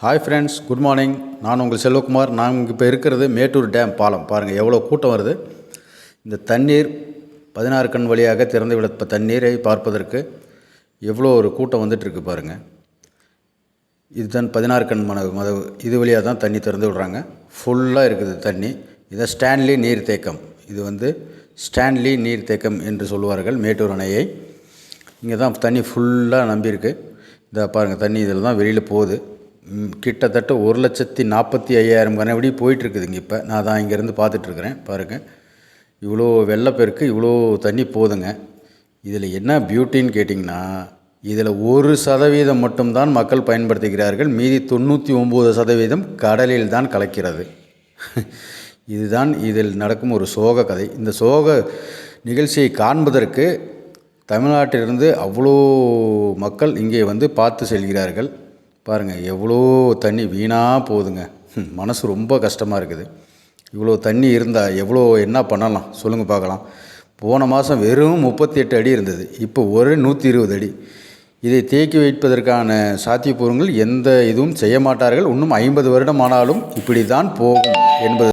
Hi friends, good morning. நான் உங்கள் செல்வகுமார். நாங்கள் இப்போ இருக்கிறது மேட்டூர் டேம் பாலம். பாருங்கள் எவ்வளோ கூட்டம் வருது. இந்த தண்ணீர் 16 கண் வழியாக திறந்து விட தண்ணீரை பார்ப்பதற்கு எவ்வளோ ஒரு கூட்டம் வந்துட்டுருக்கு பாருங்கள். இதுதான் 16 கண் இது வழியாக தான் தண்ணி திறந்து விடுறாங்க. ஃபுல்லாக இருக்குது தண்ணி. இதை ஸ்டான்லி நீர்த்தேக்கம். இது ஸ்டான்லி நீர்த்தேக்கம் என்று சொல்லுவார்கள் மேட்டூர் அணையை. இங்கே தான் தண்ணி ஃபுல்லாக நம்பியிருக்கு. இதை பாருங்கள், தண்ணி இதில் தான் வெளியில் போகுது. கிட்டத்தட்ட 1,45,000 கனவடி போயிட்டுருக்குதுங்க. இப்போ நான் தான் இங்கேருந்து பார்த்துட்ருக்குறேன். பாருங்கள், இவ்வளோ வெள்ளப்பெருக்கு, இவ்வளோ தண்ணி போதுங்க. இதில் என்ன பியூட்டின்னு கேட்டிங்கன்னா, இதில் 1% மட்டும்தான் மக்கள் பயன்படுத்துகிறார்கள். மீதி 99% கடலில் தான் கலக்கிறது. இதுதான் இதில் நடக்கும் ஒரு சோக கதை. இந்த சோக நிகழ்ச்சியை காண்பதற்கு தமிழ்நாட்டிலிருந்து அவ்வளோ மக்கள் இங்கே பார்த்து செல்கிறார்கள். பாருங்கள், எவ்வளோ தண்ணி வீணாக போகுதுங்க. மனசு ரொம்ப கஷ்டமாக இருக்குது. இவ்வளோ தண்ணி இருந்தால் என்ன பண்ணலாம் சொல்லுங்கள் பார்க்கலாம். போன மாதம் வெறும் 38 அடி இருந்தது. இப்போ 120 அடி. இதை தேக்கி வைப்பதற்கான சாத்தியக்கூறுகள் எந்த இதுவும் செய்ய மாட்டார்கள். இன்னும் 50 வருடம் ஆனாலும் இப்படி தான் போகும் என்பது